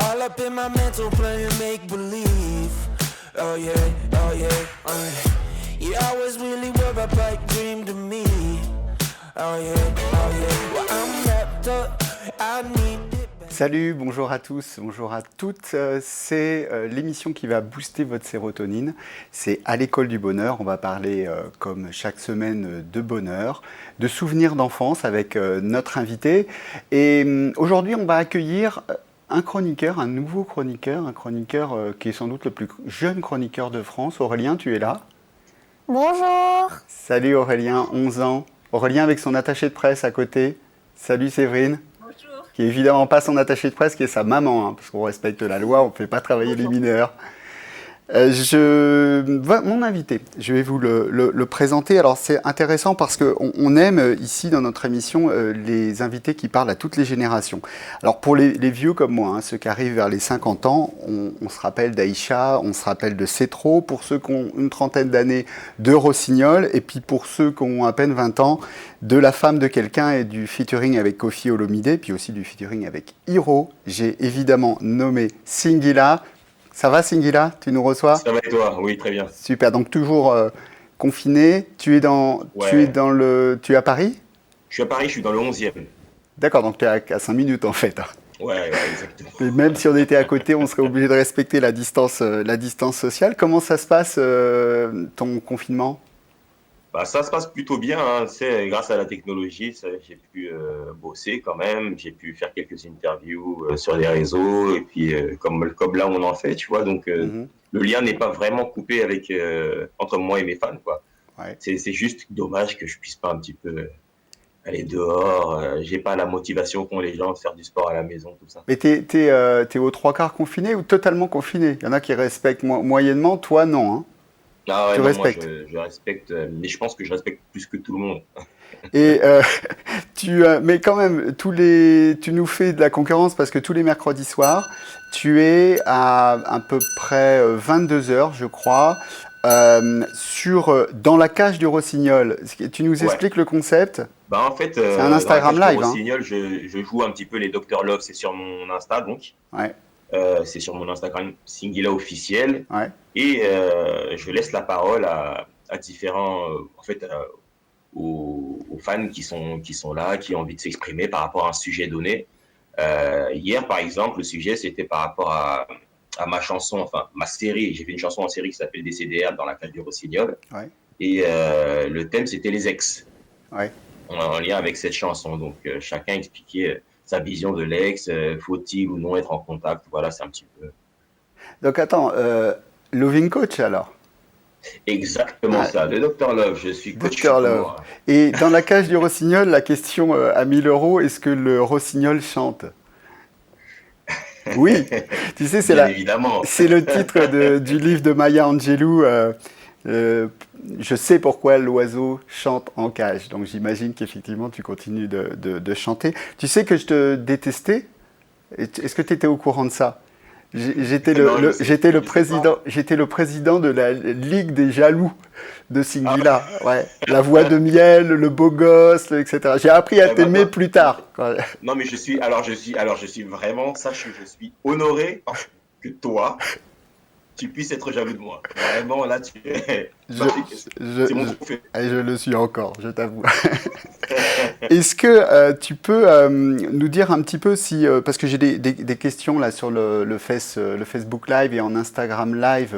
All up in my mental playing make believe. Oh yeah, oh yeah, oh yeah. You always really were a pipe dream to me. Oh yeah, oh yeah. Well, I'm wrapped up, I need it. Salut, bonjour à tous, bonjour à toutes. C'est l'émission qui va booster votre sérotonine. C'est À l'école du bonheur. On va parler, comme chaque semaine, de bonheur, de souvenirs d'enfance avec notre invité. Et aujourd'hui, on va accueillir un chroniqueur, un nouveau chroniqueur, un chroniqueur qui est sans doute le plus jeune chroniqueur de France. Aurélien, tu es là? Bonjour. Salut Aurélien, 11 ans. Aurélien avec son attaché de presse à côté. Salut Séverine. Bonjour. Qui est évidemment pas son attaché de presse, qui est sa maman, hein, parce qu'on respecte la loi, on ne fait pas travailler les mineurs. Mon invité, je vais vous le présenter. Alors c'est intéressant parce qu'on aime ici dans notre émission les invités qui parlent à toutes les générations. Alors pour les vieux comme moi, hein, ceux qui arrivent vers les 50 ans, on se rappelle d'Aïcha, on se rappelle de Cétro, pour ceux qui ont une trentaine d'années de Rossignol, et puis pour ceux qui ont à peine 20 ans, de La femme de quelqu'un et du featuring avec Koffi Olomidé, puis aussi du featuring avec Hiro. J'ai évidemment nommé Singila. Ça va Singila? Tu nous reçois? Ça va et toi? Oui, très bien. Super, donc toujours confiné. Tu es à Paris? Je suis à Paris, je suis dans le 11e. D'accord, donc tu es à 5 minutes en fait. Ouais, exactement. Et même si on était à côté, on serait obligé de respecter la distance sociale. Comment ça se passe ton confinement? Bah, ça se passe plutôt bien, hein. Grâce à la technologie, j'ai pu bosser quand même, j'ai pu faire quelques interviews sur les réseaux, et puis comme là on en fait, tu vois, donc le lien n'est pas vraiment coupé entre moi et mes fans, quoi. Ouais. C'est juste dommage que je puisse pas un petit peu aller dehors, j'ai pas la motivation qu'ont les gens de faire du sport à la maison, tout ça. Mais t'es aux trois quarts confiné ou totalement confiné? Il y en a qui respectent moyennement, toi non, hein? Ah ouais, Tu non, respectes. moi je respecte, mais je pense que je respecte plus que tout le monde. Et mais quand même, tu nous fais de la concurrence parce que tous les mercredis soirs, tu es à peu près 22h, je crois, dans la cage du Rossignol. Tu nous expliques le concept? Bah en fait, c'est un Instagram dans la live. cage du Rossignol, je joue un petit peu les Dr Love, c'est sur mon Insta donc. Ouais. C'est sur mon Instagram Singila officiel. Ouais. Et je laisse la parole à différents, aux fans qui sont là, qui ont envie de s'exprimer par rapport à un sujet donné. Hier, par exemple, le sujet, c'était par rapport à ma chanson, enfin, ma série. J'ai fait une chanson en série qui s'appelle DCDR dans la cage du Rossignol. Ouais. Et le thème, c'était les ex. Ouais. En lien avec cette chanson. Donc, chacun expliquait sa vision de l'ex, faut-il ou non être en contact. Voilà, c'est un petit peu... Donc, attends, Loving Coach, alors? Exactement ça, le Dr Love, je suis coach. Dr Love. Et dans la cage du Rossignol, la question à 1000 €, est-ce que le Rossignol chante? Oui, tu sais, évidemment. C'est le titre du livre de Maya Angelou. Je sais pourquoi l'oiseau chante en cage. Donc j'imagine qu'effectivement tu continues de chanter. Tu sais que je te détestais? Est-ce que tu étais au courant de ça? J'étais le président de la Ligue des jaloux de Singila. Ouais. La voix de miel, le beau gosse, etc. J'ai appris à t'aimer plus tard. Non, mais je suis vraiment, sache que je suis honoré que toi, tu puisses être jaloux de moi. Vraiment, là, c'est mon trophée. Je le suis encore, je t'avoue. Est-ce que tu peux nous dire un petit peu si... parce que j'ai des questions là sur le Facebook Live et en Instagram Live,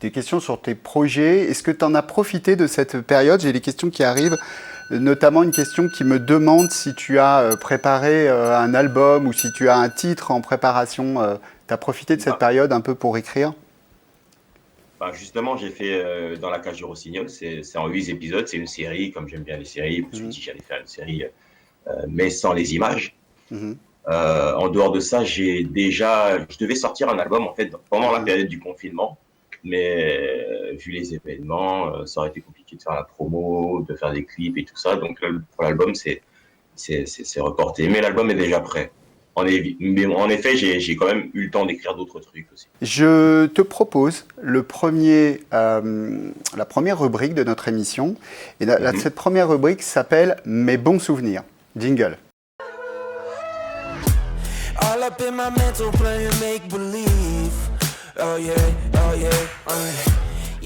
des questions sur tes projets. Est-ce que tu en as profité de cette période? J'ai des questions qui arrivent, notamment une question qui me demande si tu as préparé un album ou si tu as un titre en préparation. Tu as profité de cette période un peu pour écrire? Justement, j'ai fait dans la cage du Rossignol, c'est en 8 épisodes, c'est une série, comme j'aime bien les séries, je me suis dit j'allais faire une série, mais sans les images. En dehors de ça, je devais sortir un album en fait pendant la période du confinement, mais vu les événements, ça aurait été compliqué de faire la promo, de faire des clips et tout ça, donc pour l'album, c'est reporté, mais l'album est déjà prêt. Mais en effet, j'ai quand même eu le temps d'écrire d'autres trucs aussi. Je te propose la première rubrique de notre émission. Et cette première rubrique s'appelle « Mes bons souvenirs ». Jingle. All all up in my mental playing make believe. Oh yeah, oh yeah,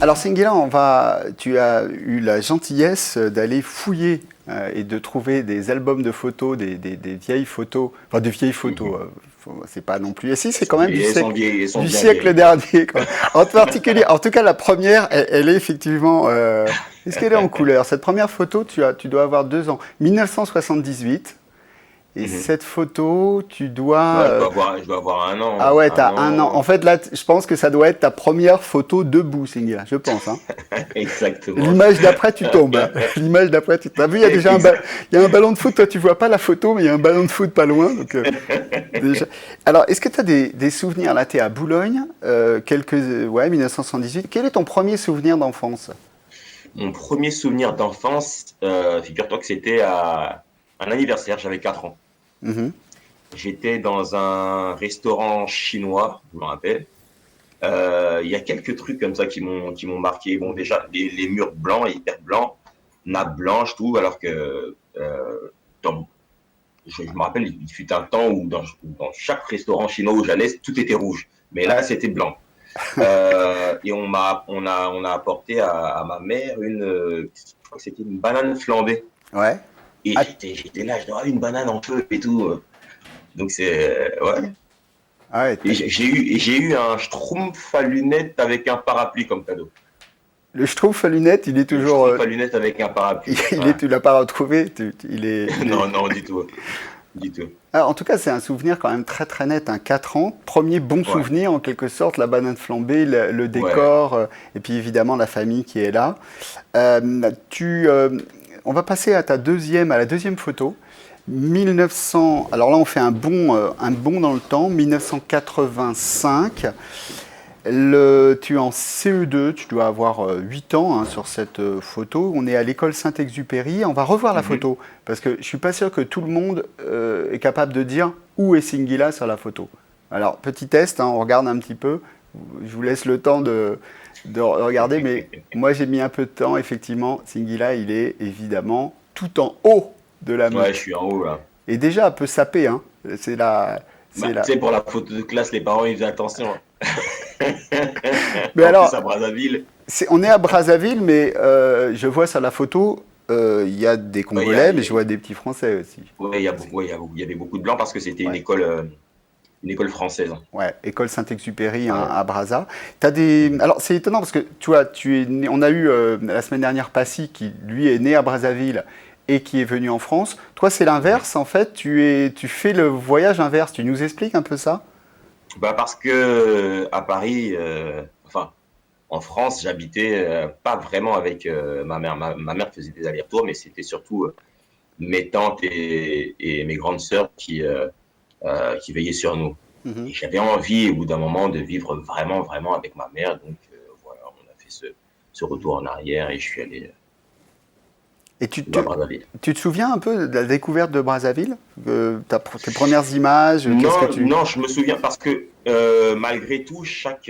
Alors Singila, tu as eu la gentillesse d'aller fouiller et de trouver des albums de photos, des vieilles photos, enfin de vieilles photos, c'est pas non plus. Et si, c'est quand même du siècle dernier. Quoi. En particulier, en tout cas la première, elle est effectivement. Est-ce qu'elle est en couleur? Cette première photo, tu dois avoir 2 ans, 1978. Et cette photo, tu dois... je dois avoir 1 an. Ah ouais, t'as 1 an. En fait, là, je pense que ça doit être ta première photo debout, Singila, je pense. Hein. Exactement. L'image d'après, tu tombes. Hein. L'image d'après, tu as vu, il y a déjà il y a un ballon de foot. Toi, tu vois pas la photo, mais il y a un ballon de foot pas loin. Donc, déjà. Alors, est-ce que tu as des souvenirs? Là, tu es à Boulogne, 1978. Quel est ton premier souvenir d'enfance? Mon premier souvenir d'enfance, figure-toi que c'était à un anniversaire, j'avais 4 ans. J'étais dans un restaurant chinois, je me rappelle. Il y a quelques trucs comme ça qui m'ont marqué. Bon, déjà, les murs blancs, hyper blancs, nappe blanche, tout, alors que je me rappelle, il fut un temps où dans chaque restaurant chinois où j'allais, tout était rouge. Mais là, c'était blanc. Et on a apporté à ma mère je crois que c'était une banane flambée. Ouais. Et j'étais là, je dois avoir une banane en feu et tout. Donc c'est ouais. Ah ouais, et j'ai eu un schtroumpf à lunettes avec un parapluie comme cadeau. Le schtroumpf à lunettes, il est toujours. Le schtroumpf à lunettes avec un parapluie. Tu l'as pas retrouvé. Non, du tout. Du tout. Alors, en tout cas, c'est un souvenir quand même très très net. 4 ans, premier bon souvenir en quelque sorte, la banane flambée, le décor, et puis évidemment la famille qui est là. On va passer à la deuxième photo. 1900. Alors là, on fait un bond dans le temps. 1985. Tu es en CE2, tu dois avoir 8 ans sur cette photo. On est à l'école Saint-Exupéry. On va revoir la photo parce que je ne suis pas sûr que tout le monde est capable de dire où est Singila sur la photo. Alors, petit test, on regarde un petit peu. Je vous laisse le temps de regarder, mais moi j'ai mis un peu de temps. Effectivement, Singila, il est évidemment tout en haut de la meute. Ouais, je suis en haut là. Et déjà un peu sapé, hein. C'est tu sais, pour la photo de classe, les parents ils faisaient attention. Mais alors, à Brazzaville. On est à Brazzaville, mais je vois sur la photo, il y a des Congolais, mais je vois des petits Français aussi. Oui, il y avait beaucoup de blancs parce que c'était une école française. Ouais, école Saint-Exupéry à Brazza. Alors c'est étonnant parce que tu vois, on a eu la semaine dernière Passy qui lui est né à Brazzaville et qui est venu en France. Toi, c'est l'inverse en fait. Tu fais le voyage inverse. Tu nous expliques un peu ça? Parce que à Paris, en France, j'habitais pas vraiment avec ma mère. Ma mère faisait des allers-retours, mais c'était surtout mes tantes et mes grandes sœurs qui veillaient sur nous. Et j'avais envie, au bout d'un moment, de vivre vraiment, vraiment avec ma mère. Donc voilà, on a fait ce retour en arrière et je suis allé Et à Brazzaville. Tu te souviens un peu de la découverte de Brazzaville, tes premières images? Non, je me souviens parce que malgré tout, chaque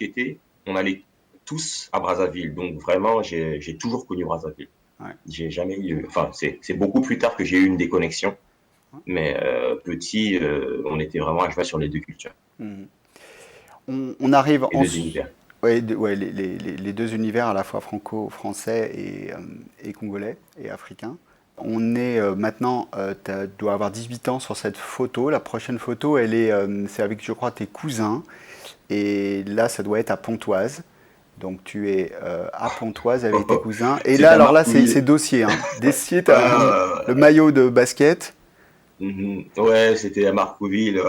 été, on allait tous à Brazzaville. Donc vraiment, j'ai toujours connu Brazzaville. Ouais. J'ai jamais eu. Enfin, c'est beaucoup plus tard que j'ai eu une déconnexion. Mais petit, on était vraiment à cheval sur les deux cultures. On arrive les deux univers. Ouais, les deux univers à la fois franco-français et congolais et africain. On est maintenant, tu dois avoir 18 ans sur cette photo. La prochaine photo, c'est avec, je crois, tes cousins. Et là, ça doit être à Pontoise. Donc tu es à Pontoise avec tes cousins. Et là, alors là, c'est dossier. Dossier, tu as le maillot de basket. Ouais, c'était à Marcouville.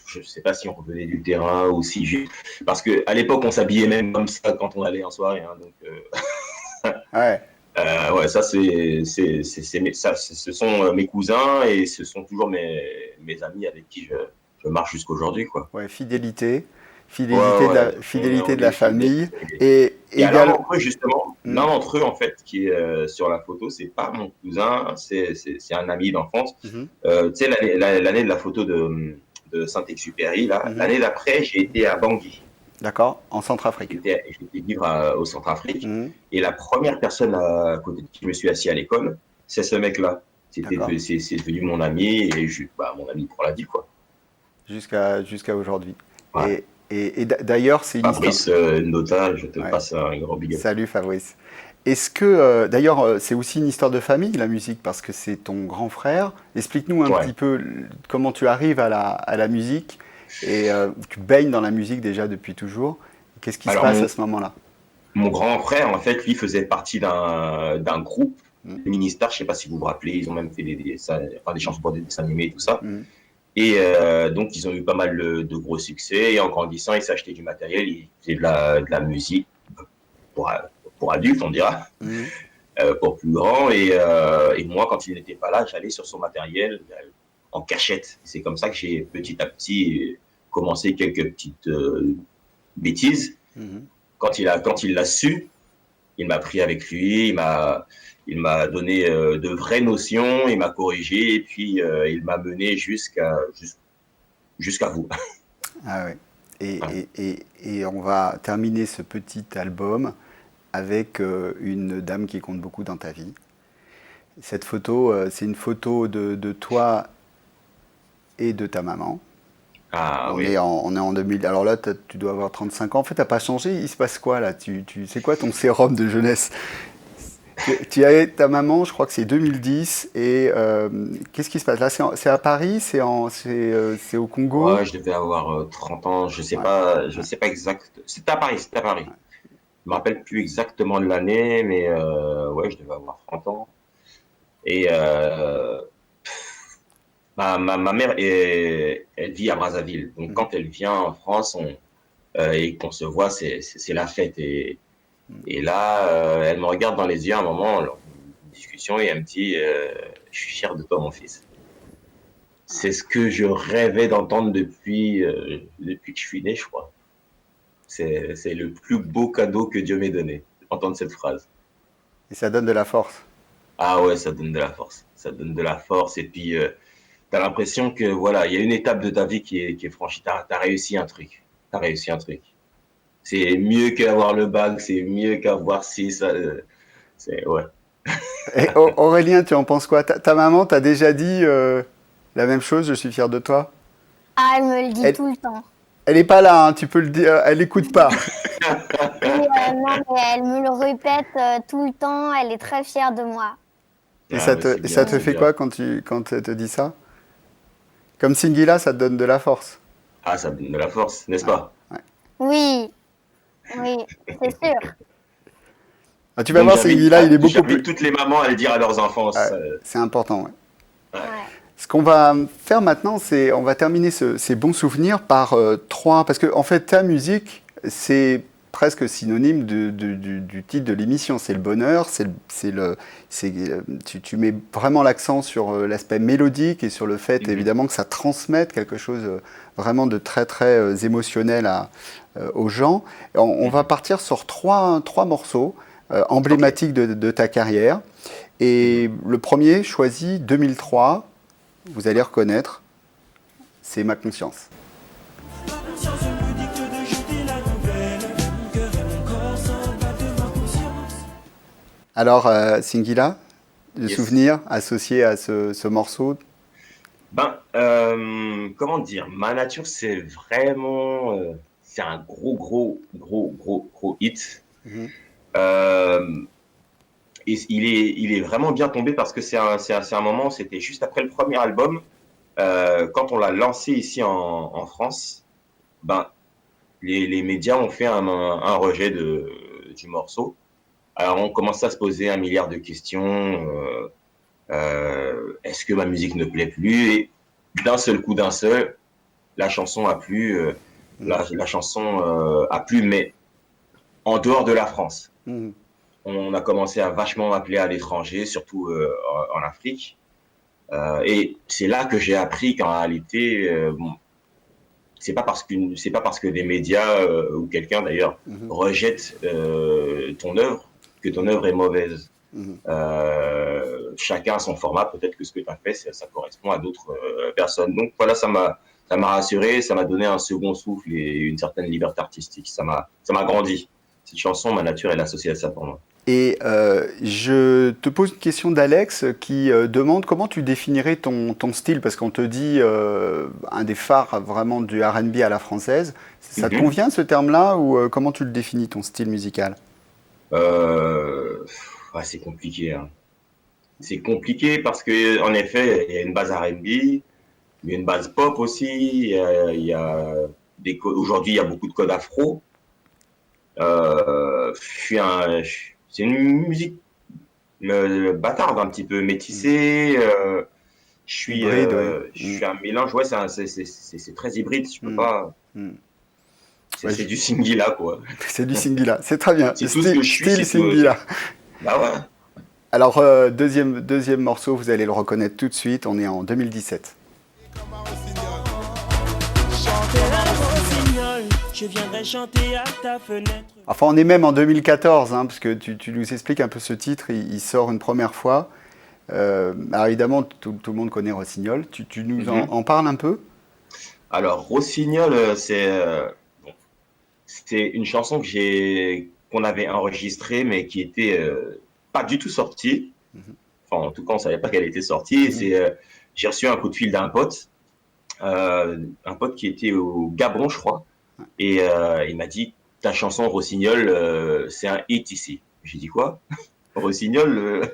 Je ne sais pas si on revenait du terrain ou si parce que à l'époque on s'habillait même comme ça quand on allait en soirée. Donc ouais. Ouais, ça ce sont mes cousins et ce sont toujours mes amis avec qui je marche jusqu'aujourd'hui, quoi. Ouais, fidélité de la famille. Et alors, entre eux, justement, l'un d'entre eux, en fait, qui est sur la photo, c'est pas mon cousin, c'est un ami d'enfance. Tu sais, l'année de la photo de Saint-Exupéry, l'année d'après, j'ai été à Bangui. D'accord, en Centrafrique. J'étais vivre au Centrafrique. Et la première personne à côté de qui je me suis assis à l'école, c'est ce mec-là. C'est devenu mon ami, et mon ami pour la vie, quoi. jusqu'à aujourd'hui. Ouais. Et d'ailleurs, c'est une histoire. Fabrice Nota, je te Ouais. passe un grand big up. Salut Fabrice. Est-ce que, d'ailleurs, c'est aussi une histoire de famille, la musique, parce que c'est ton grand frère. Explique-nous un Ouais. petit peu comment tu arrives à la musique et tu baignes dans la musique déjà depuis toujours. Qu'est-ce qui se Alors, passe à ce moment-là? mon grand frère, en fait, lui faisait partie d'un groupe, Mhm. le Ministère, je sais pas si vous vous rappelez, ils ont même fait enfin, des chansons pour des dessins animés et tout ça. Mhm. Et donc, ils ont eu pas mal de gros succès. Et en grandissant, ils s'achetaient du matériel, ils faisaient de la musique pour, pour adultes, on dira, Mhm. pour plus grands. Et moi, quand il n'était pas là, j'allais sur son matériel en cachette. C'est comme ça que j'ai petit à petit commencé quelques petites bêtises. Mhm. Quand il l'a su, il m'a pris avec lui, il m'a donné de vraies notions, il m'a corrigé et puis il m'a mené jusqu'à vous. Ah ouais. Ouais. Et on va terminer ce petit album avec une dame qui compte beaucoup dans ta vie. Cette photo, c'est une photo de toi et de ta maman. Ah oui. On est en 2000. Alors là, tu dois avoir 35 ans. En fait, t'as pas changé. Il se passe quoi là? C'est quoi ton sérum de jeunesse? Tu as ta maman, je crois que c'est 2010. Et qu'est-ce qui se passe là? C'est à Paris? C'est au Congo? Ouais, je devais avoir 30 ans, Ouais, je ouais, sais pas exact. C'était à Paris, c'était à Paris. Je me rappelle plus exactement de l'année, mais ouais, je devais avoir 30 ans. Et ma mère, elle vit à Brazzaville. Donc mhm, quand elle vient en France, et qu'on se voit, c'est la fête. Et là, elle me regarde dans les yeux à un moment, lors d'une discussion, et elle me dit je suis fier de toi, mon fils. C'est ce que je rêvais d'entendre depuis que je suis né, je crois. C'est le plus beau cadeau que Dieu m'ait donné, entendre cette phrase. et ça donne de la force. Ah ouais, ça donne de la force. Ça donne de la force. Et puis, tu as l'impression que, voilà, il y a une étape de ta vie qui est franchie. Tu as réussi un truc. Tu as réussi un truc. C'est mieux qu'avoir le bac, c'est mieux qu'avoir ci, ça. Ouais. Et Aurélien, tu en penses quoi? Ta maman t'a déjà dit la même chose, je suis fier de toi? Ah, elle me le dit Elle, tout le temps. elle est pas là, hein, tu peux le dire, elle écoute pas. Oui, non, mais elle me le répète tout le temps. Elle est très fière de moi. Ah, mais c'est Et ça bien, te c'est fait bien. quoi quand elle te dit ça? Comme Singila, ça te donne de la force. Ah, ça donne de la force, n'est-ce Ouais, pas? ouais. Oui, oui, c'est sûr. Ah, tu vas Donc, voir, Singila, il est beaucoup plus. j'invite toutes les mamans à le dire à leurs enfants. Ouais, c'est important, ouais. Ouais. Ce qu'on va faire maintenant, c'est on va terminer ces bons souvenirs par trois. Parce que en fait, ta musique, c'est presque synonyme du titre de l'émission. C'est le bonheur, tu mets vraiment l'accent sur l'aspect mélodique et sur le fait Mhm. évidemment que ça transmette quelque chose vraiment de très très émotionnel aux gens. Et on va Mhm. partir sur trois morceaux Ok. emblématiques de ta carrière. Mhm. Et le premier, choisi 2003, vous allez reconnaître, c'est Ma conscience. Ma conscience me dicte de jeter la nouvelle. Mon cœur et mon corps s'en battent de ma conscience. Alors, Singila, de Yes. souvenirs associés à ce morceau. Ben, comment dire, Ma nature, c'est vraiment, c'est un gros hit. Mhm, Euh, et il est vraiment bien tombé parce que c'est un moment, c'était juste après le premier album. Quand on l'a lancé ici en France, ben, les médias ont fait un rejet du morceau. Alors, on commençait à se poser un milliard de questions. Est-ce que ma musique ne plaît plus? Et d'un seul, la chanson a plu. mhm, La chanson a plu, mais en dehors de la France. mhm, On a commencé à vachement appeler à l'étranger, surtout en Afrique. Et c'est là que j'ai appris qu'en réalité, bon, c'est pas parce que des médias ou quelqu'un d'ailleurs mhm, rejette ton œuvre que ton œuvre est mauvaise. mhm. Chacun a son format. Peut-être que ce que tu as fait, ça correspond à d'autres personnes. Donc voilà, ça m'a rassuré, ça m'a donné un second souffle et une certaine liberté artistique. Ça m'a grandi. Cette chanson, Ma nature, elle est associée à ça pour moi. Et je te pose une question d'Alex qui demande comment tu définirais ton style, parce qu'on te dit un des phares vraiment du R&B à la française. Ça te convient ce terme-là ou comment tu le définis ton style musical? Ouais, c'est compliqué, hein. C'est compliqué parce que en effet, il y a une base R&B, il y a une base pop aussi. Il y a aujourd'hui, il y a beaucoup de codes afro. C'est une musique bâtarde un petit peu métissée. Hybride, oui. Je suis un mélange. Ouais, c'est très hybride. Je peux pas. Mm. Ouais, C'est du Singila, quoi. C'est du Singila, c'est très bien. C'est tout ce que je suis. Style Singila. Bah ouais. Alors, deuxième morceau, vous allez le reconnaître tout de suite, on est en 2017. Je viendrai chanter à ta fenêtre. Enfin, on est même en 2014, hein, parce que tu nous expliques un peu ce titre, il sort une première fois. Alors évidemment, tout le monde connaît Rossignol. Tu nous en parles un peu? Alors, Rossignol, c'est une chanson qu'on avait enregistrée, mais qui était pas du tout sortie. Enfin, en tout cas, on savait pas qu'elle était sortie. J'ai reçu un coup de fil d'un pote qui était au Gabon, je crois, et il m'a dit, ta chanson Rossignol, c'est un hit ici. J'ai dit quoi? Rossignol,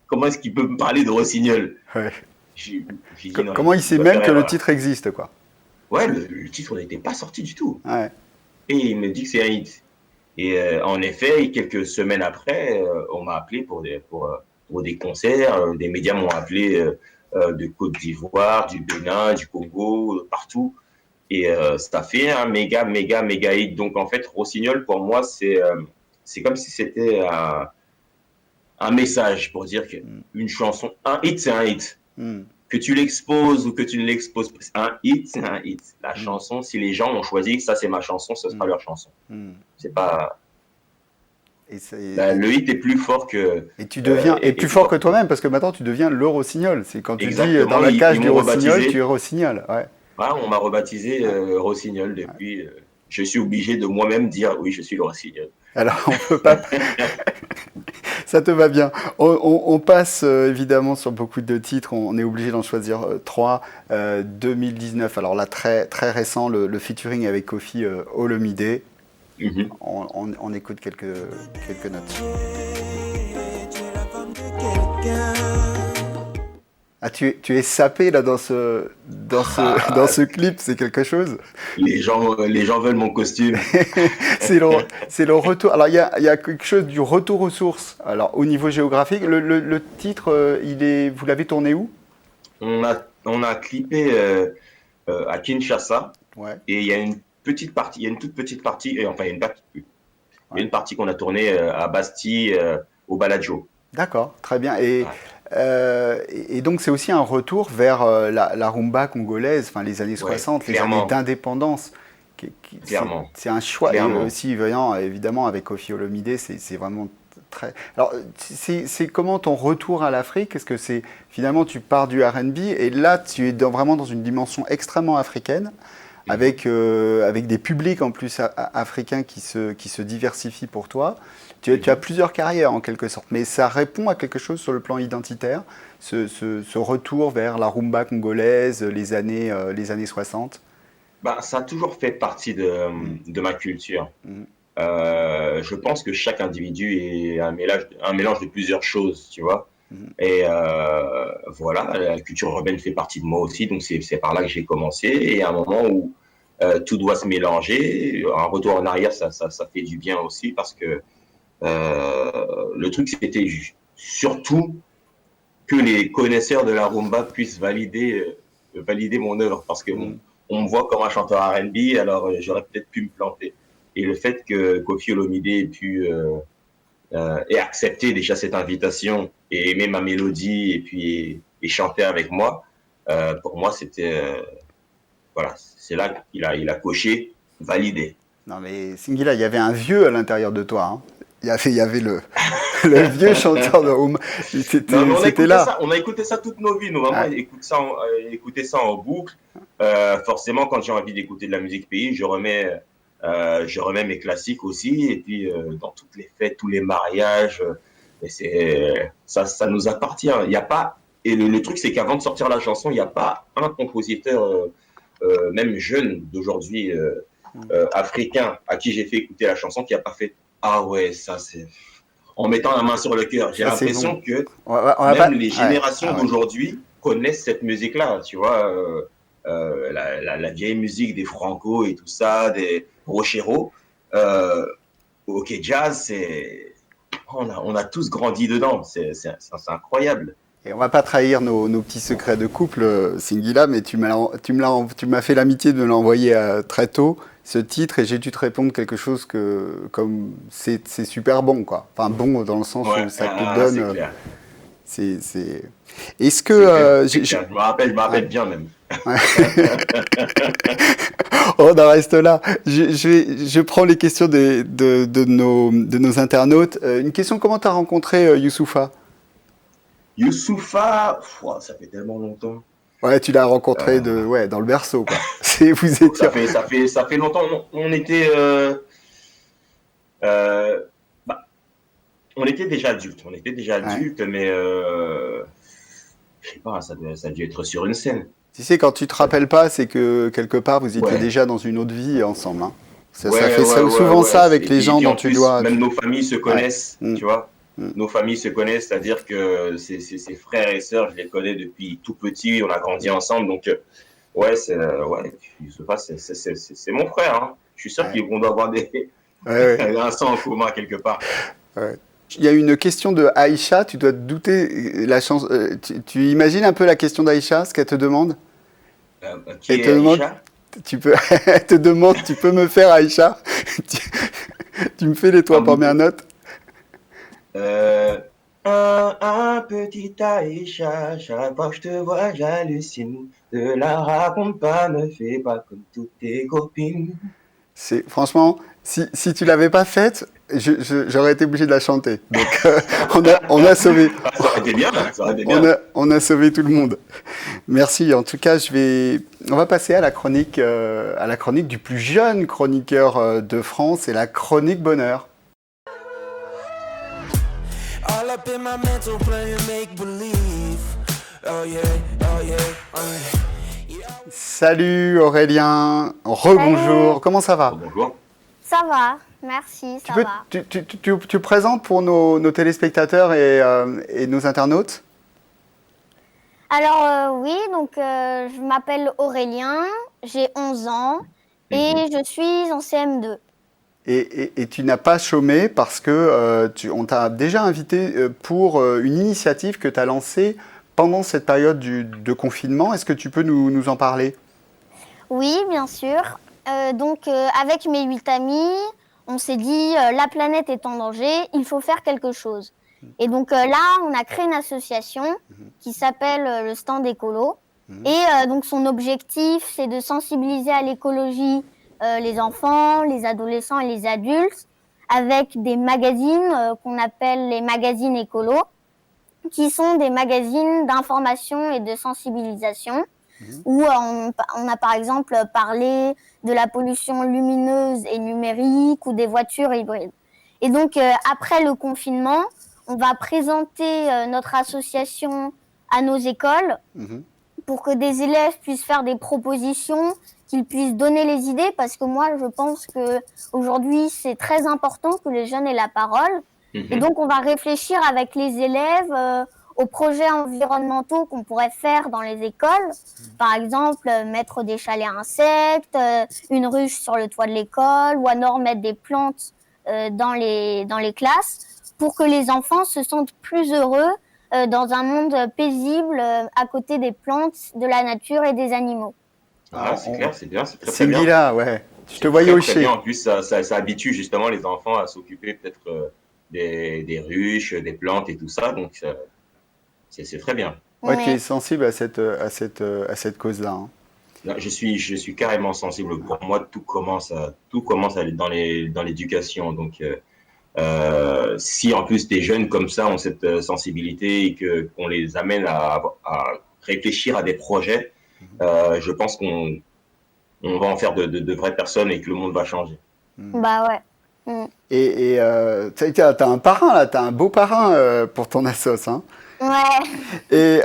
comment est-ce qu'il peut me parler de Rossignol? Ouais. J'ai dit, non, comment il sait même que le titre existe, quoi? Ouais, le titre n'était pas sorti du tout. Ouais. Et il me dit que c'est un hit. Et en effet, quelques semaines après, on m'a appelé pour des concerts. Des médias m'ont appelé de Côte d'Ivoire, du Bénin, du Congo, partout. Et ça fait un méga hit. Donc en fait, Rossignol, pour moi, c'est comme si c'était un message pour dire qu'une chanson, un hit, c'est un hit. Que tu l'exposes ou que tu ne l'exposes pas, un hit, c'est un hit. La chanson, si les gens ont choisi que ça, c'est ma chanson, ce sera leur chanson. C'est pas... le hit est plus fort que... Et tu deviens plus fort que toi-même, parce que maintenant, tu deviens le Rossignol. C'est quand tu dis dans la cage du Rossignol, tu es Rossignol. Ouais. Ah, on m'a rebaptisé Rossignol depuis. Je suis obligé de moi-même dire oui, je suis le Rossignol. Alors, on peut pas. Ça te va bien. On passe évidemment sur beaucoup de titres. On est obligé d'en choisir 3. 2019. Alors là, très très récent, le featuring avec Koffi Olomide. On écoute quelques notes. Ah, tu es sapé là dans ce clip, c'est quelque chose. Les gens veulent mon costume. c'est le retour. Alors il y a quelque chose du retour aux sources. Alors au niveau géographique, le titre, vous l'avez tourné où? On a clippé à Kinshasa. Ouais. Et il y a une toute petite partie, et enfin il y a une partie qu'on a tournée à Bastille, au Bellagio. D'accord, très bien. Et donc c'est aussi un retour vers la rumba congolaise, enfin les années 60, les années d'indépendance. Clairement. C'est un choix. Et aussi venant évidemment avec Koffi Olomide, c'est vraiment très. Alors c'est comment ton retour à l'Afrique? Est-ce que c'est finalement tu pars du R&B et là tu es vraiment dans une dimension extrêmement africaine, avec des publics en plus africains qui se diversifient pour toi. Tu as plusieurs carrières en quelque sorte, mais ça répond à quelque chose sur le plan identitaire, ce retour vers la rumba congolaise, les années 60. Ça a toujours fait partie de ma culture. Je pense que chaque individu est un mélange de plusieurs choses, tu vois. Et voilà, la culture urbaine fait partie de moi aussi, donc c'est par là que j'ai commencé. Et à un moment où tout doit se mélanger, un retour en arrière, ça fait du bien aussi, parce que le truc, c'était surtout que les connaisseurs de la rumba puissent valider mon œuvre, parce que on me voit comme un chanteur R&B, alors j'aurais peut-être pu me planter. Et le fait que Koffi Olomide ait accepté déjà cette invitation et aimé ma mélodie et chanter avec moi, pour moi, c'était voilà, c'est là qu'il a coché, validé. Non mais Singila, il y avait un vieux à l'intérieur de toi, hein. Il y avait le vieux chanteur de rumba. C'était là. On a écouté ça toute nos vies. Nous, vraiment, écouter ça en boucle. Forcément, quand j'ai envie d'écouter de la musique pays, je remets Je remets mes classiques aussi, et puis dans toutes les fêtes, tous les mariages, et ça nous appartient. Il y a pas, et le truc, c'est qu'avant de sortir la chanson, il n'y a pas un compositeur, même jeune d'aujourd'hui, africain, à qui j'ai fait écouter la chanson, qui n'a pas fait ah ouais, ça c'est. En mettant la main sur le cœur. J'ai l'impression que même les générations d'aujourd'hui connaissent cette musique-là, tu vois, la vieille musique des Franco et tout ça, des Rochero. Ok, jazz, on a tous grandi dedans, c'est incroyable. Et on va pas trahir nos petits secrets de couple, Singila, mais tu m'as fait l'amitié de me l'envoyer très tôt, ce titre, et j'ai dû te répondre quelque chose comme c'est super bon, quoi. Enfin, bon dans le sens où ça te donne. Est-ce que je me rappelle bien même. Ouais. On en reste là. Je prends les questions de nos internautes. Une question, comment tu as rencontré Youssoupha? Youssoupha, ça fait tellement longtemps. Ouais, tu l'as rencontré dans le berceau, quoi. Vous étiez... ça fait longtemps. On était on était déjà adultes. Mais je sais pas, ça a dû être sur une scène. Tu sais, quand tu te rappelles pas, c'est que quelque part vous étiez déjà dans une autre vie ensemble. Hein. Ça fait souvent ça avec les gens dont tu dois. Même nos familles se connaissent, tu vois. Nos familles se connaissent, c'est-à-dire que ses frères et sœurs, je les connais depuis tout petit, on a grandi ensemble, donc c'est mon frère. Hein. Je suis sûr qu'on doit avoir un sang en commun quelque part. Ouais. Il y a une question de Aïcha, tu dois te douter, tu imagines un peu la question d'Aïcha, ce qu'elle te demande? Qui est Aïcha? Elle te demande, tu peux me faire Aïcha? Tu me fais les trois premières notes? Un petit Aïcha, chaque fois que je te vois, j'hallucine. Ne la raconte pas, ne fais pas comme toutes tes copines. Franchement, si tu l'avais pas faite, j'aurais été obligé de la chanter. Donc, on a sauvé. Ça aurait été bien. On a sauvé tout le monde. Merci. En tout cas, on va passer à la chronique du plus jeune chroniqueur de France, et la chronique bonheur. Salut Aurélien, rebonjour, comment ça va? Bonjour. Ça va, merci, ça va. Tu présentes pour nos téléspectateurs et nos internautes? Alors oui, donc je m'appelle Aurélien, j'ai 11 ans et je suis en CM2. Et tu n'as pas chômé parce que on t'a déjà invité pour une initiative que tu as lancée pendant cette période de confinement. Est-ce que tu peux nous en parler? Oui, bien sûr. Donc avec mes 8 amis, on s'est dit la planète est en danger, il faut faire quelque chose. Et donc là, on a créé une association qui s'appelle le Stand Écolo. Et donc son objectif, c'est de sensibiliser à l'écologie les enfants, les adolescents et les adultes avec des magazines qu'on appelle les magazines écolos, qui sont des magazines d'information et de sensibilisation, où on a par exemple parlé de la pollution lumineuse et numérique ou des voitures hybrides. Et donc après le confinement, on va présenter notre association à nos écoles pour que des élèves puissent faire des propositions, qu'ils puissent donner les idées, parce que moi je pense qu'aujourd'hui c'est très important que les jeunes aient la parole. Et donc on va réfléchir avec les élèves aux projets environnementaux qu'on pourrait faire dans les écoles. Par exemple, mettre des chalets à insectes, une ruche sur le toit de l'école, ou alors mettre des plantes dans les classes, pour que les enfants se sentent plus heureux dans un monde paisible à côté des plantes, de la nature et des animaux. Ah, c'est clair, c'est bien, c'est très bien. C'est Mila, ouais. Je te voyais hocher. En plus, ça habitue justement les enfants à s'occuper peut-être des ruches, des plantes et tout ça, donc c'est très bien. Ouais, tu es sensible à cette cause-là. Hein. Non, je suis carrément sensible. Pour moi, tout commence dans l'éducation. Donc, si en plus des jeunes comme ça ont cette sensibilité et qu'on les amène à réfléchir à des projets, je pense qu'on va en faire de vraies personnes et que le monde va changer. Bah ouais. Et t'as un parrain là, t'as un beau parrain pour ton assos, hein. Ouais. Et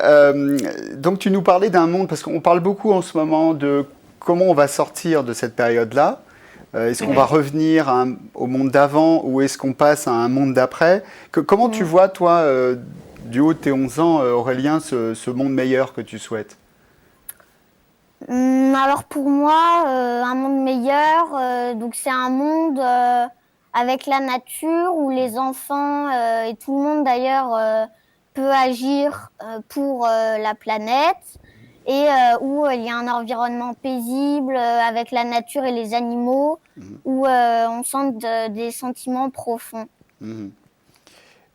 donc tu nous parlais d'un monde, parce qu'on parle beaucoup en ce moment de comment on va sortir de cette période-là. Est-ce qu'on va revenir au monde d'avant ou est-ce qu'on passe à un monde d'après? Comment tu vois, toi, du haut de tes 11 ans, Aurélien, ce monde meilleur que tu souhaites? Alors pour moi, un monde meilleur, donc c'est un monde avec la nature où les enfants et tout le monde d'ailleurs peut agir pour la planète et où il y a un environnement paisible avec la nature et les animaux, où on sent des sentiments profonds. Mhm.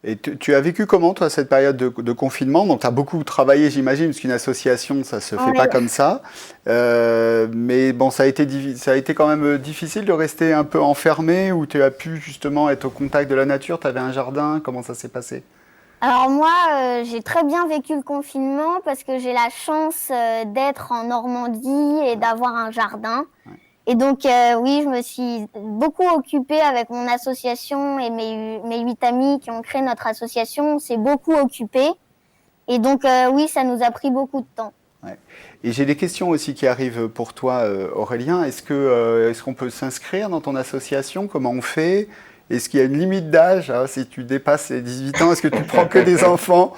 Et tu as vécu comment, toi, cette période de confinement? Donc, tu as beaucoup travaillé, j'imagine, parce qu'une association, ça se fait pas comme ça. Mais bon, ça a été quand même difficile de rester un peu enfermé, ou tu as pu justement être au contact de la nature? Tu avais un jardin? Comment ça s'est passé? Alors moi, j'ai très bien vécu le confinement parce que j'ai la chance d'être en Normandie et d'avoir un jardin. Et donc, oui, je me suis beaucoup occupée avec mon association et mes 8 amis qui ont créé notre association. On s'est beaucoup occupés. Et donc, oui, ça nous a pris beaucoup de temps. Ouais. Et j'ai des questions aussi qui arrivent pour toi, Aurélien. Est-ce qu'on peut s'inscrire dans ton association? Comment on fait? Est-ce qu'il y a une limite d'âge, hein, si tu dépasses les 18 ans? Est-ce que tu prends que des enfants?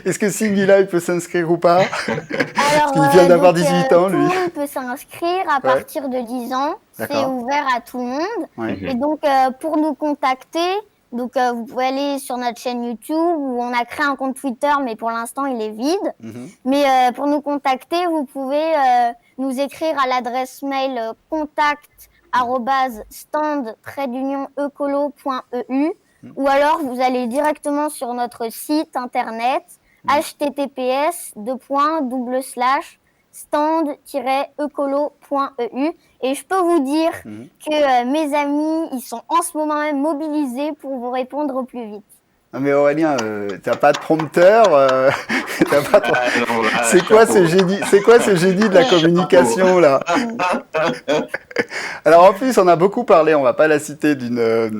Est-ce que Singila, il peut s'inscrire ou pas? Parce qu'il vient d'avoir 18 ans, lui. Tout le monde peut s'inscrire à partir de 10 ans. C'est ouvert à tout le monde. Ouais. Et donc, pour nous contacter, donc, vous pouvez aller sur notre chaîne YouTube où on a créé un compte Twitter, mais pour l'instant, il est vide. Mais pour nous contacter, vous pouvez nous écrire à l'adresse mail contact@stand-ecolo.eu ou alors vous allez directement sur notre site internet https://stand-ecolo.eu et je peux vous dire que mes amis, ils sont en ce moment même mobilisés pour vous répondre au plus vite. Non mais Aurélien, t'as pas de prompteur, t'as pas de... C'est quoi ce génie de la communication là? Alors en plus, on a beaucoup parlé, on va pas la citer, d'une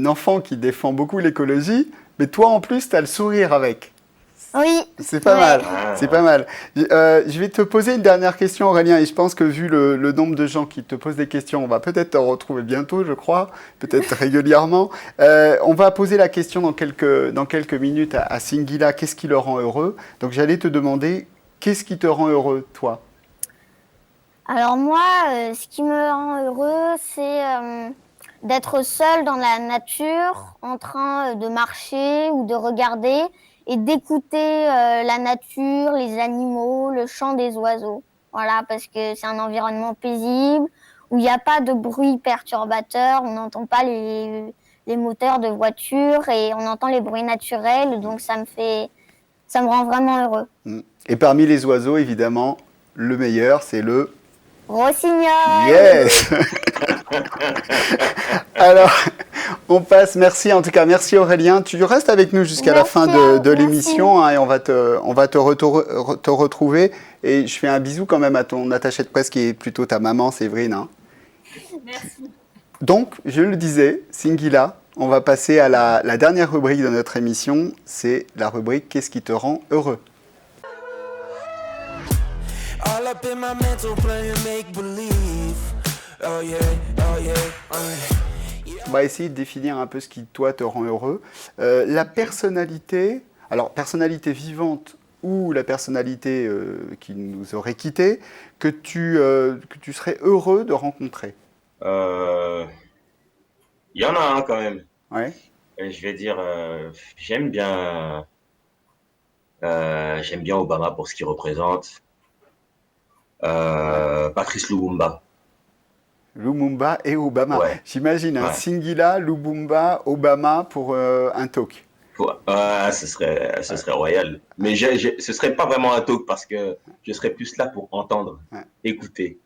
enfant qui défend beaucoup l'écologie, mais toi en plus, t'as le sourire avec. Oui. C'est pas mal, c'est pas mal. Je vais te poser une dernière question, Aurélien, et je pense que vu le nombre de gens qui te posent des questions, on va peut-être te retrouver bientôt, je crois, peut-être régulièrement. On va poser la question dans quelques minutes à Singila, qu'est-ce qui le rend heureux? Donc j'allais te demander, qu'est-ce qui te rend heureux, toi? Alors moi, ce qui me rend heureux, c'est d'être seule dans la nature, en train de marcher ou de regarder et d'écouter la nature, les animaux, le chant des oiseaux. Voilà, parce que c'est un environnement paisible où il n'y a pas de bruit perturbateur, on n'entend pas les moteurs de voiture et on entend les bruits naturels, donc ça me rend vraiment heureux. Et parmi les oiseaux, évidemment, le meilleur, c'est le rossignol. Yes. Alors, on passe. Merci en tout cas, merci Aurélien. Tu restes avec nous jusqu'à la fin de l'émission hein, et on va te retrouver. Et je fais un bisou quand même à ton attachée de presse qui est plutôt ta maman, Séverine. Hein. Merci. Donc, je le disais, Singila, on va passer à la dernière rubrique de notre émission. C'est la rubrique Qu'est-ce qui te rend heureux? All up in my mental playing make believe. Oh yeah, oh yeah, On va essayer de définir un peu ce qui, toi, te rend heureux. La personnalité, alors personnalité vivante ou la personnalité qui nous aurait quittés, que tu serais heureux de rencontrer? Il y en a un quand même. Ouais. Et je vais dire, j'aime bien Obama pour ce qu'il représente. Patrice Lumumba. Lumumba et Obama. Ouais. J'imagine, Ouais. Singila, Lumumba, Obama pour un talk. Ce serait royal. Mais ce serait pas vraiment un talk parce que je serais plus là pour entendre, écouter.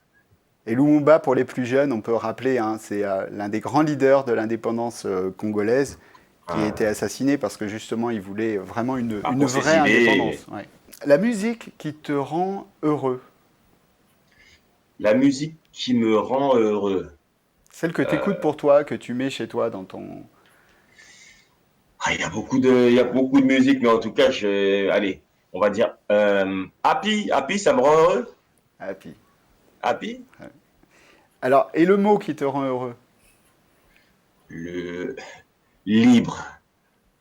Et Lumumba, pour les plus jeunes, on peut rappeler, hein, c'est l'un des grands leaders de l'indépendance congolaise qui a été assassiné parce que justement, il voulait vraiment une vraie indépendance. Ouais. La musique qui te rend heureux? La musique qui me rend heureux. Celle que tu écoutes pour toi, que tu mets chez toi dans ton... Il y a beaucoup de musique, mais en tout cas, allez, on va dire Happy, ça me rend heureux. Happy. Happy. Alors, et le mot qui te rend heureux? Le libre.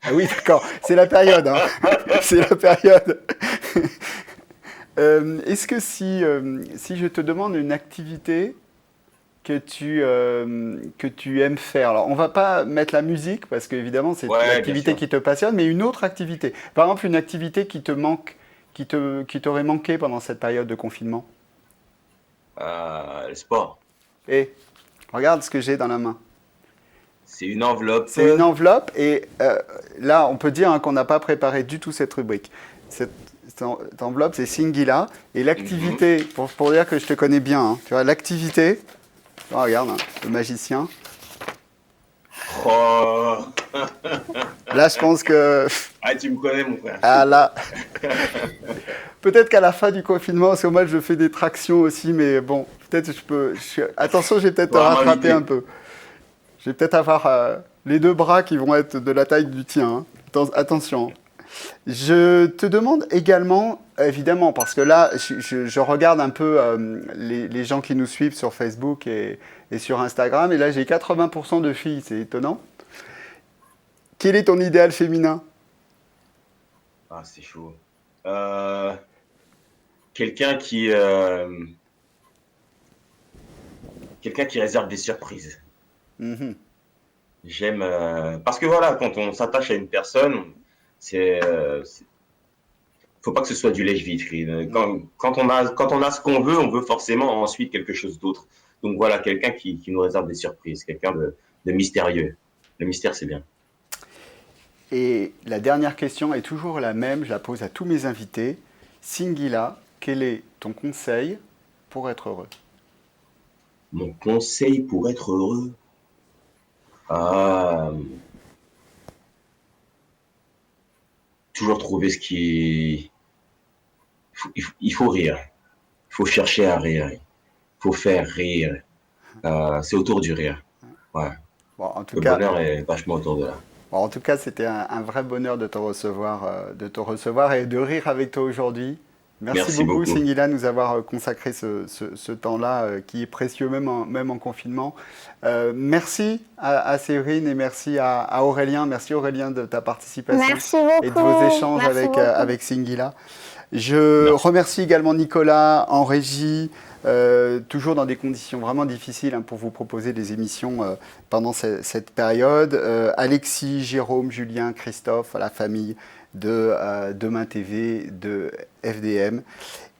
Ah oui, d'accord, c'est la période, hein. C'est la période. Est-ce que si je te demande une activité que tu aimes faire, alors on va pas mettre la musique parce qu'évidemment c'est l'activité qui te passionne, mais une autre activité, par exemple une activité qui te manque, qui t'aurait manqué pendant cette période de confinement? Le sport. Et regarde ce que j'ai dans la main. C'est une enveloppe. C'est une enveloppe et là on peut dire qu'on n'a pas préparé du tout cette rubrique. Cette enveloppe c'est Singila et l'activité, pour dire que je te connais bien, hein, tu vois l'activité, oh, regarde, hein, le magicien. Oh. Là je pense que... Ah tu me connais mon frère. Ah là. Peut-être qu'à la fin du confinement, parce que moi je fais des tractions aussi, mais bon, peut-être attention, je vais peut-être te rattraper un peu. Je vais peut-être avoir les deux bras qui vont être de la taille du tien. Hein. Attention. Je te demande également, évidemment, parce que là, je regarde un peu les gens qui nous suivent sur Facebook et sur Instagram, et là j'ai 80% de filles, c'est étonnant. Quel est ton idéal féminin? Ah, c'est chaud. Quelqu'un qui réserve des surprises. Mm-hmm. J'aime parce que voilà, quand on s'attache à une personne, faut pas que ce soit du lèche-vitrine. Quand on a ce qu'on veut, on veut forcément ensuite quelque chose d'autre. Donc voilà, quelqu'un qui nous réserve des surprises, quelqu'un de mystérieux. Le mystère, c'est bien. Et la dernière question est toujours la même, je la pose à tous mes invités. Singila, quel est ton conseil pour être heureux? Mon conseil pour être heureux? Toujours trouver ce qui... Il faut rire. Il faut chercher à rire. Il faut faire rire. C'est autour du rire. Ouais. Bon, en tout Le bonheur est vachement autour de là. Bon, en tout cas, c'était un vrai bonheur de te recevoir et de rire avec toi aujourd'hui. Merci beaucoup, Singila, de nous avoir consacré ce temps-là qui est précieux, même en confinement. Merci à Séverine et merci à Aurélien. Merci Aurélien de ta participation. Merci beaucoup. Et de vos échanges avec Singila. Je remercie également Nicolas en régie, toujours dans des conditions vraiment difficiles hein, pour vous proposer des émissions pendant cette période. Alexis, Jérôme, Julien, Christophe, la famille de Demain TV, de FDM.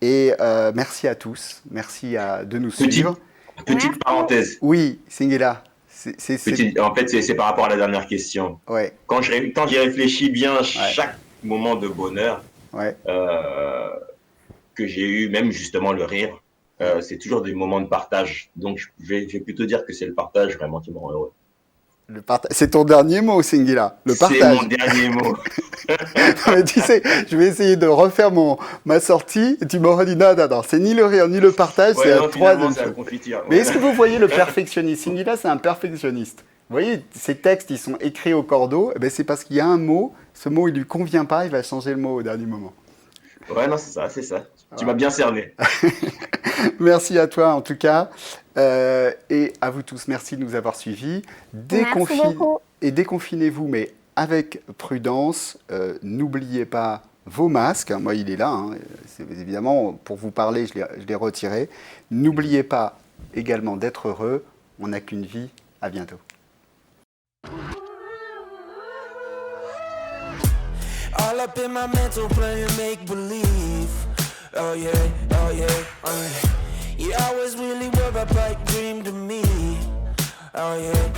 Et merci à tous, merci de nous suivre. Petite parenthèse. Oui, Singila. En fait, c'est par rapport à la dernière question. Ouais. Quand j'y réfléchis bien, chaque moment de bonheur que j'ai eu, même justement le rire, c'est toujours des moments de partage. Donc, je vais plutôt dire que c'est le partage vraiment qui me rend heureux. C'est ton dernier mot, Singila, le partage. C'est mon dernier mot. Mais tu sais, je vais essayer de refaire ma sortie et tu m'auras dit non, c'est ni le rire ni le partage, c'est la troisième chose. Mais est-ce que vous voyez le perfectionniste? Singila, c'est un perfectionniste. Vous voyez, ces textes, ils sont écrits au cordeau, et c'est parce qu'il y a un mot, ce mot, il lui convient pas, il va changer le mot au dernier moment. Ouais, non, c'est ça. Tu m'as bien cerné. Merci à toi, en tout cas. Et à vous tous, merci de nous avoir suivis. Déconfinez-vous, mais avec prudence. N'oubliez pas vos masques. Moi, il est là. Hein. Évidemment, pour vous parler, je l'ai retiré. N'oubliez pas également d'être heureux. On n'a qu'une vie. À bientôt. All up in my mental playing make-believe. Oh yeah, you always really were a pipe dream to me. Oh yeah.